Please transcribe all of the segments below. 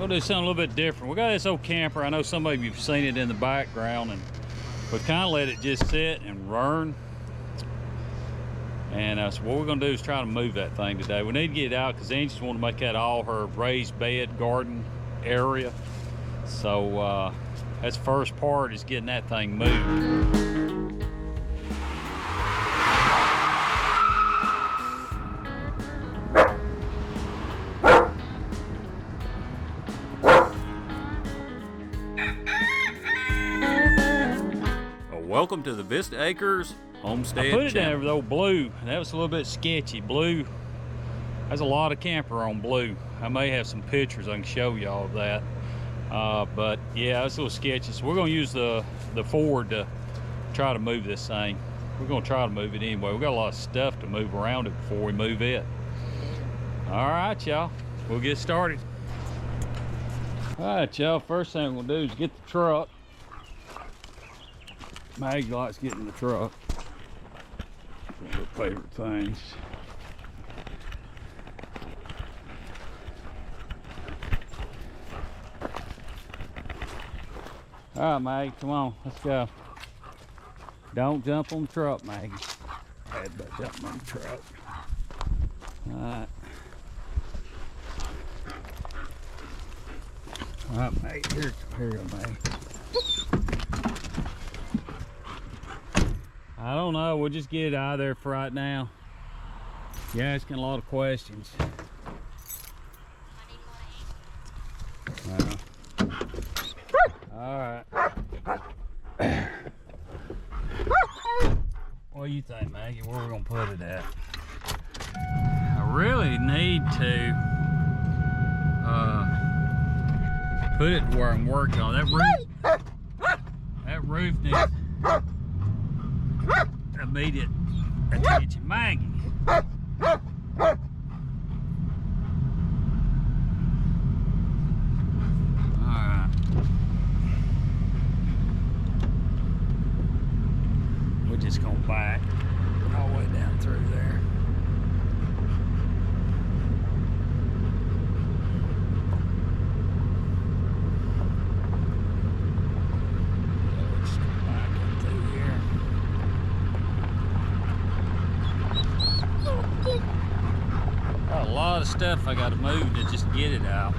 We're gonna do something a little bit different. We got this old camper. I know some of you've seen it in the background, and we've kind of let it just sit and burn. And so what we're gonna do is try to move that thing today. We need to get it out because Angie's wanting to make that all her raised bed garden area. So that's the first part, is getting that thing moved. Welcome to the Vista Acres Homestead. I put it down with old Blue, and that was a little bit sketchy. Blue has a lot of camper on Blue. I may have some pictures I can show y'all of that. But yeah, it's a little sketchy. So we're gonna use the Ford to try to move this thing. We're gonna try to move it anyway. We got a lot of stuff to move around it before we move it. All right, y'all, we'll get started. All right, y'all, first thing we'll do is get the truck. Maggie likes getting in the truck. One of her favorite things. All right, Maggie, come on, let's go. Don't jump on the truck, Maggie. Bad about jumping on the truck. All right. All right, Maggie, here you go, Maggie. I don't know, we'll just get it out of there for right now. You're asking a lot of questions. Alright. What do you think, Maggie? Where are we gonna put it at? I really need to put it where I'm working on. That roof needs immediate attention. Maggie. Alright. We're just gonna back all the way down through there. A lot of stuff I gotta move to just get it out.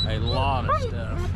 A lot of stuff.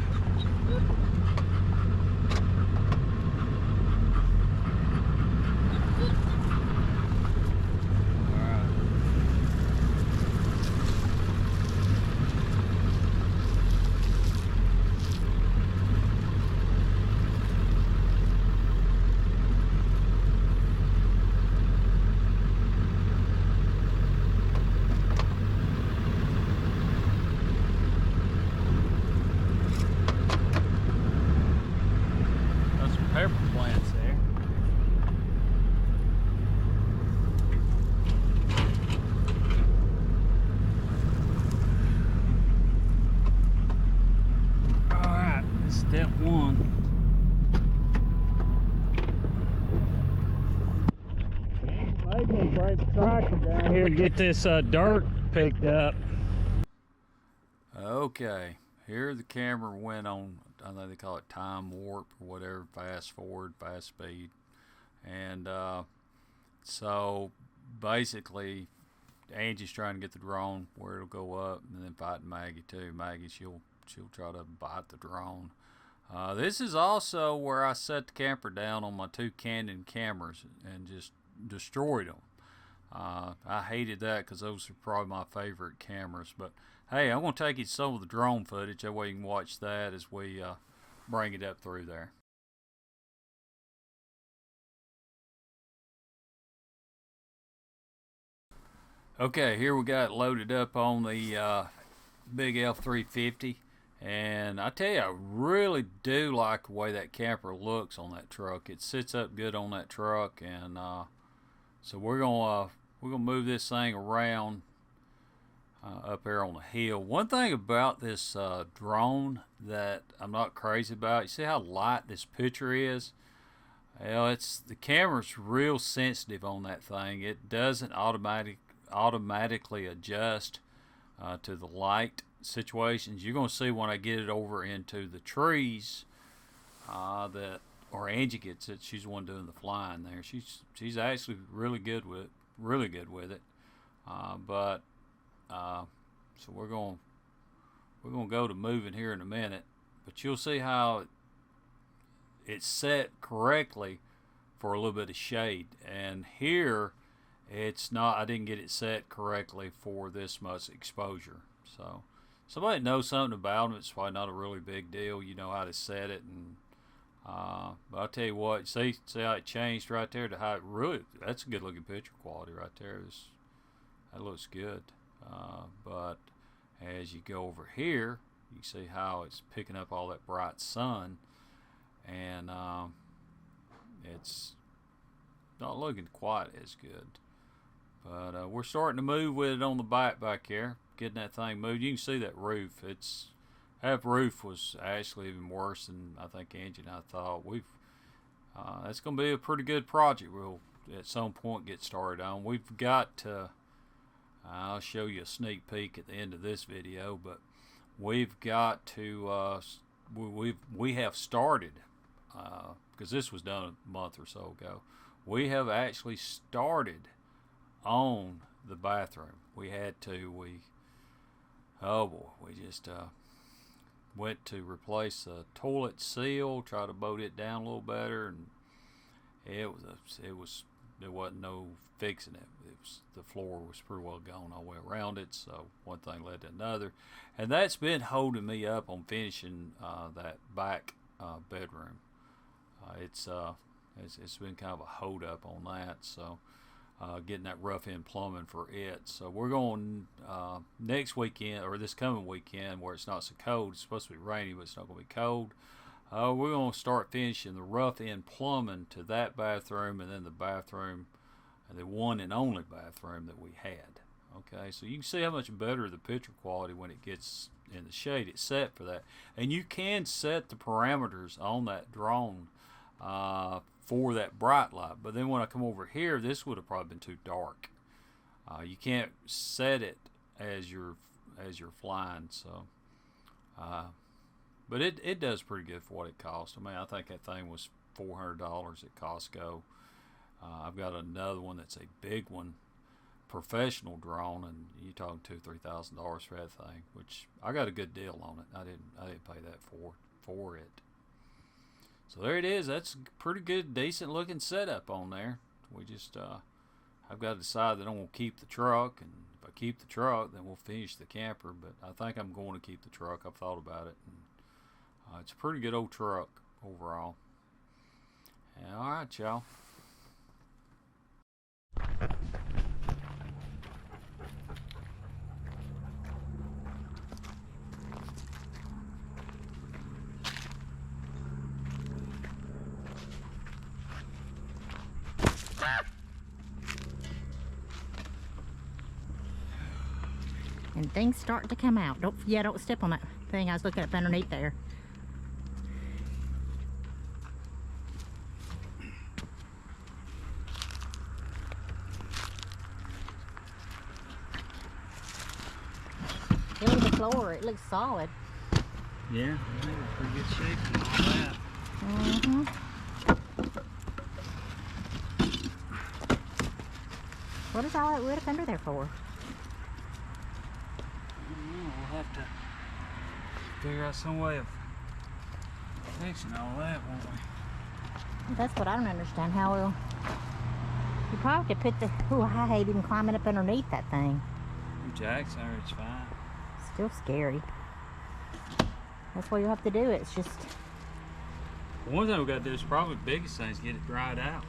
Step one. I'm gonna break the tractor down here and get this dirt picked up. Okay, here the camera went on, I think they call it time warp or whatever, fast forward, fast speed. And so basically Angie's trying to get the drone where it'll go up, and then fighting Maggie too. Maggie, she'll try to bite the drone. This is also where I set the camper down on my two Canon cameras and just destroyed them. I hated that because those are probably my favorite cameras. But hey, I'm going to take you to some of the drone footage. That way you can watch that as we bring it up through there. Okay, here we got it loaded up on the big F350. And I tell you, I really do like the way that camper looks on that truck. It sits up good on that truck, and so we're gonna move this thing around up there on the hill. One thing about this drone that I'm not crazy about, you see how light this picture is? Well, the camera's real sensitive on that thing. It doesn't automatically automatically adjust to the light situations. You're going to see when I get it over into the trees that, or Angie gets it. She's the one doing the flying there. She's actually really good with it. So we're going to go to moving here in a minute, but you'll see how it's set correctly for a little bit of shade. And here it's not, I didn't get it set correctly for this much exposure. So somebody knows something about them, it's probably not a really big deal. You know how to set it. And but I'll tell you what, see how it changed right there to how it really, that's a good looking picture quality right there. That looks good. But as you go over here, you see how it's picking up all that bright sun, and it's not looking quite as good. But we're starting to move with it on the back here, getting that thing moved. You can see that roof. That roof was actually even worse than I think Angie and I thought. That's going to be a pretty good project. We'll at some point get started on. We've got to, I'll show you a sneak peek at the end of this video, but we've got to, we have started, because this was done a month or so ago. We have actually started on the bathroom. We had to, oh boy, we just went to replace the toilet seal, try to bolt it down a little better, and there wasn't no fixing it. The floor was pretty well gone all the way around it, so one thing led to another, and that's been holding me up on finishing that back bedroom. It's been kind of a hold up on that, so getting that rough end plumbing for it. So we're going next weekend, or this coming weekend, where it's not so cold. It's supposed to be rainy, but it's not going to be cold. We're going to start finishing the rough end plumbing to that bathroom, and then the bathroom, the one and only bathroom that we had. Okay, so you can see how much better the picture quality when it gets in the shade. It's set for that, and you can set the parameters on that drone for that bright light. But then when I come over here, this would have probably been too dark. You can't set it as you're flying. So, but it does pretty good for what it cost. I mean, I think that thing was $400 at Costco. I've got another one that's a big one, professional drone, and you're talking $2,000-3,000 for that thing, which I got a good deal on it. I didn't pay that for it. So there it is. That's a pretty good, decent looking setup on there. We just I've got to decide that I'm going to keep the truck, and if I keep the truck, then we'll finish the camper. But I think I'm going to keep the truck. I've thought about it, and it's a pretty good old truck overall. And all right, y'all. And things start to come out. Don't step on that thing I was looking up underneath there. Feel the floor, it looks solid. Yeah, pretty good shape and all that. Mm-hmm. What is all that wood up under there for? We'll have to figure out some way of fixing all that, won't we? That's what I don't understand. How will you probably could put the? Oh, I hate even climbing up underneath that thing. Jack's there, it's fine. Still scary. That's what you have to do. It's just. One thing we got to do is probably the biggest thing is get it dried out.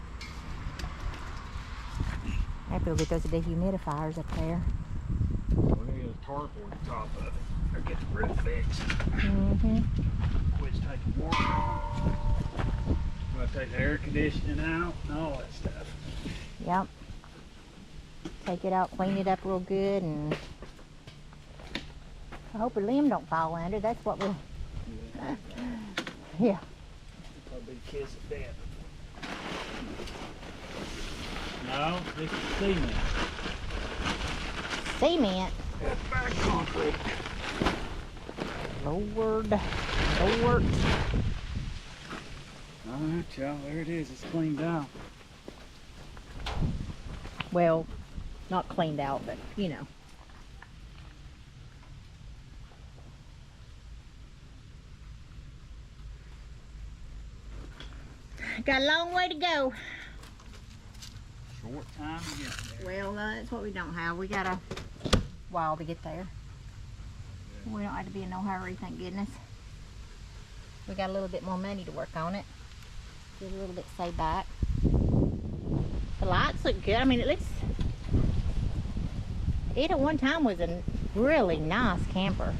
Maybe we'll get those dehumidifiers up there. We're gonna get a tarp over the top of it, or get the roof fixed. Mm-hmm. Quit taking water. We're gonna take the air conditioning out and all that stuff. Yep. Take it out, clean it up real good, and I hope a limb don't fall under. That's what we'll. Yeah. Probably kiss it dead. No, this is cement. cement. Back concrete. Lord. Alright, y'all, there it is. It's cleaned out. Well, not cleaned out, but you know. Got a long way to go. Short time to get there. Well, that's what we don't have. We got a while to get there. Yeah. We don't have to be in no hurry, thank goodness. We got a little bit more money to work on it. Get a little bit saved back. The lights look good. I mean, it at one time was a really nice camper.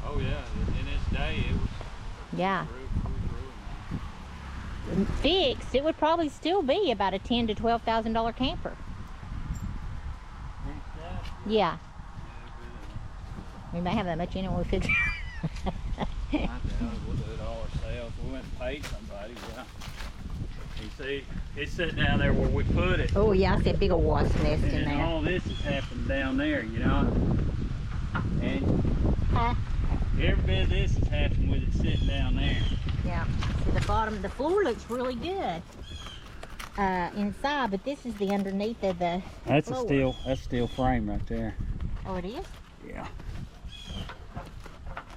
Oh yeah, in its day it was. Yeah. Fixed, it would probably still be about a $10,000 to $12,000 camper. Yeah. We may have that much in it when we fix it. We'll do it all ourselves. We went and paid somebody. Yeah. You see, it's sitting down there where we put it. Oh yeah, I see a big old wasp nest in there. All this is happening down there, you know. And every bit of this is happening with it sitting down there. Yeah. See the bottom, the floor looks really good inside, but this is the underneath of the floor. That's steel frame right there. Oh, it is? Yeah.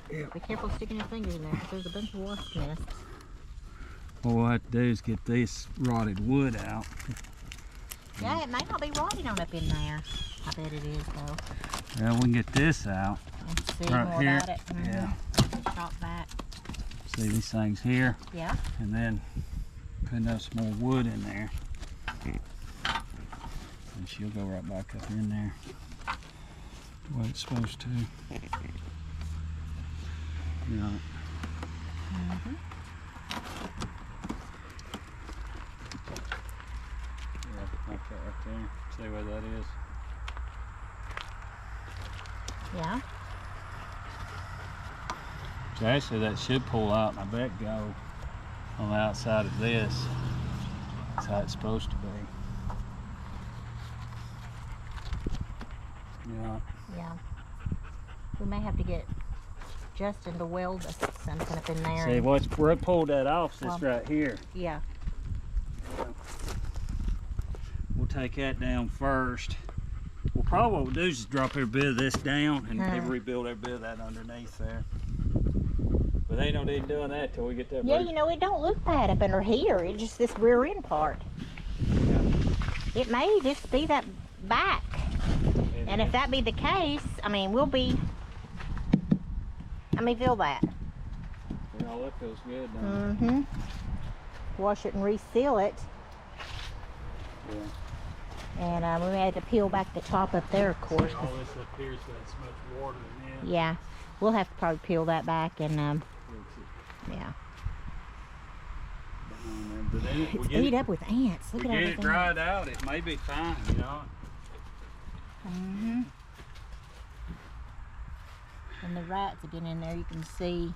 Be careful sticking your fingers in there because there's a bunch of wasp nests. What we'll have to do is get this rotted wood out. Yeah, it may not be rotting on up in there. I bet it is though. Well, we can get this out. Let's see right more here. about it. Yeah. Shop back. See these things here? Yeah. And then putting up some more wood in there. And she'll go right back up in there the way it's supposed to. Yeah. Mm-hmm. Yeah, like that right there. See where that is? Yeah. So actually that should pull out and I bet go on the outside of this. That's how it's supposed to be. Yeah. Yeah. We may have to get Justin to weld us something up in there. See, where it pulled that off, this right here. Yeah. We'll take that down first. Well, probably what we'll do is just drop every bit of this down and rebuild every bit of that underneath there. But they ain't no need doing that till we get that. Yeah, you know, it don't look bad up under here. It's just this rear end part. Yeah. It may just be that back. And if that be the case, I mean, we'll be... Let me feel that. Yeah, that feels good, doesn't it? Mm-hmm. Wash it and reseal it. Yeah. And we may have to peel back the top up there, of course. All this up here so it's much water in it. Yeah. We'll have to probably peel that back and, yeah. But then It's ate up with ants. Look at all get the it dried out, it may be fine, you know. Mm-hmm. And the rats have been in there, you can see.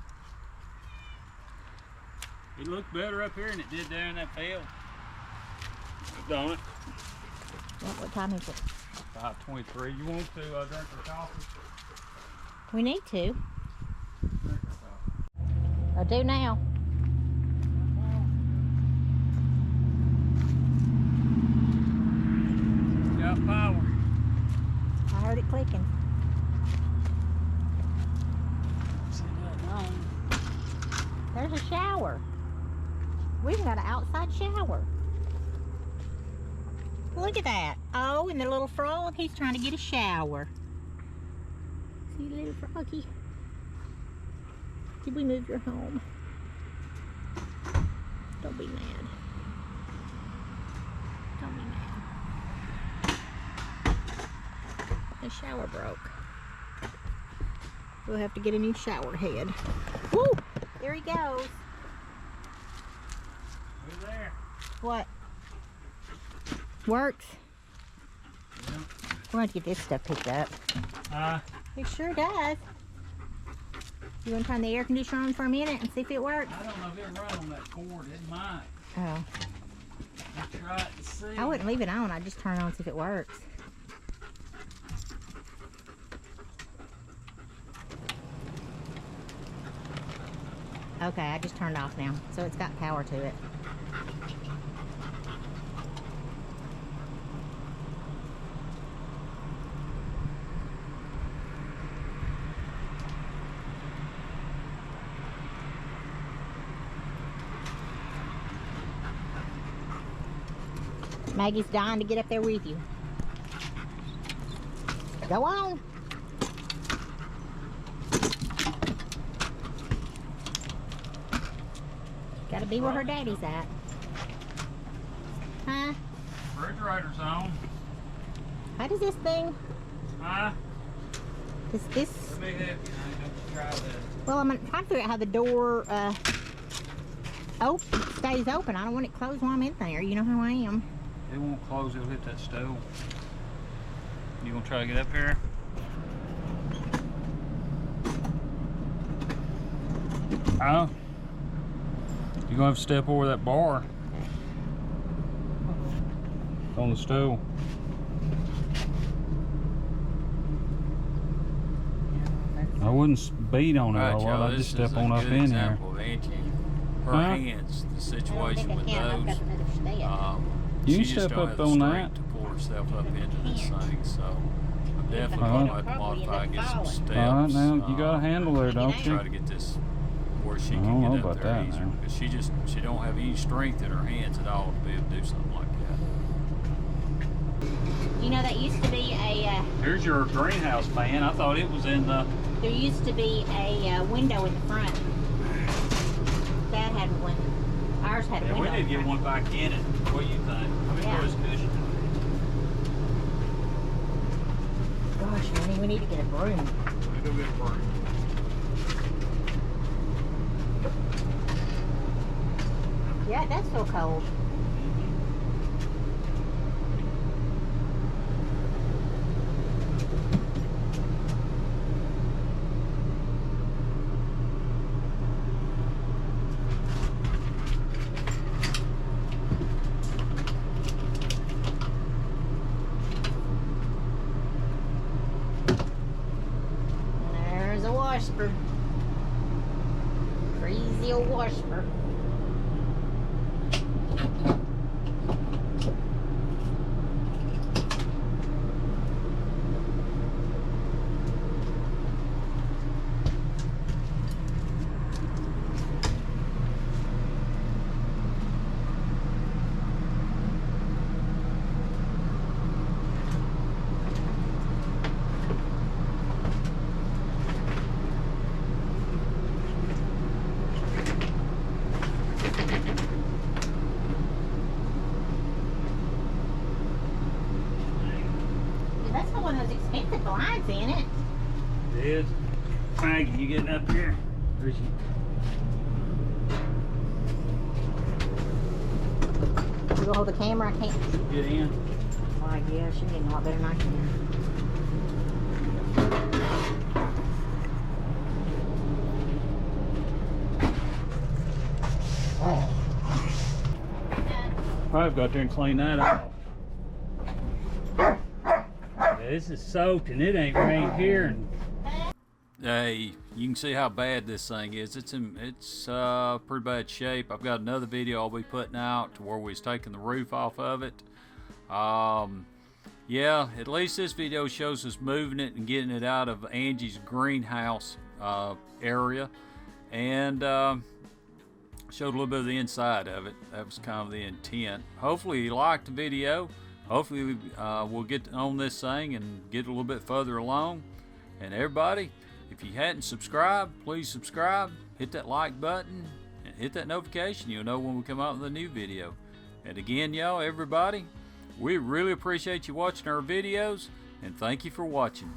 It looked better up here than it did there in that field. Don't it? What time is it? 5:23. You want to drink our coffee? We need to. Drink our coffee. I do now. Got power. I heard it clicking. There's a shower. We've got an outside shower. Look at that. Oh, and the little frog, he's trying to get a shower. See, little froggy. Did we move your home? Don't be mad. Don't be mad. The shower broke. We'll have to get a new shower head. Woo! There he goes. Who's there? What? Works. Yeah. We're going to get this stuff picked up. It sure does. You want to turn the air conditioner on for a minute and see if it works? I don't know if it'll run on that cord. It might. Oh. I'll try it and see. I wouldn't leave it on. I'd just turn it on and see if it works. Okay, I just turned off now, so it's got power to it. Maggie's dying to get up there with you. Go on. Gotta be where her daddy's at. Huh? Refrigerator's on. How does this thing? Huh? Does this? Let me help you. Try that. Well, I'm trying to figure out how the door stays open. I don't want it closed while I'm in there. You know how I am. It won't close. It'll hit that stove. You gonna try to get up here? Oh. You're gonna have to step over that bar on the stove. I wouldn't beat on it a lot. I'd just step on up in there. Her hands, the situation with those. You She step just don't up have the on strength that. to pull herself up into this thing, so I'm definitely gonna have to modify, get some steps. Alright, now you got a handle there, don't Try you? to get this where she I can don't know get up about there that easier, now. because she don't have any strength in her hands at all to be able to do something like that. You know, that used to be a, Here's your greenhouse fan. I thought it was in the. there used to be a window in the front. Dad had one. Ours had a Yeah, window. we need to get one back in it. What do you think? Let me Yeah. put this cushion. Gosh, honey, we need to get a broom. Let me go get a broom. Yeah, it does feel cold. There's a wasper. Crazy old wasper. That's not one of those expensive blinds in it. It is. Maggie, you getting up here? Where's she? You go hold the camera, I can't. Get in. Why, yeah, she getting a lot better than I can. I've got there and clean that off. Yeah, this is soaked and it ain't rained here. Hey, you can see how bad this thing is. It's pretty bad shape. I've got another video I'll be putting out to where we was taking the roof off of it. Yeah, at least this video shows us moving it and getting it out of Angie's greenhouse area, and showed a little bit of the inside of it. That was kind of the intent. Hopefully you liked the video. Hopefully we'll get on this thing and get a little bit further along. And everybody, if you hadn't subscribed, please subscribe, hit that like button, and hit that notification. You'll know when we come out with a new video. And again, y'all, everybody, we really appreciate you watching our videos, and thank you for watching.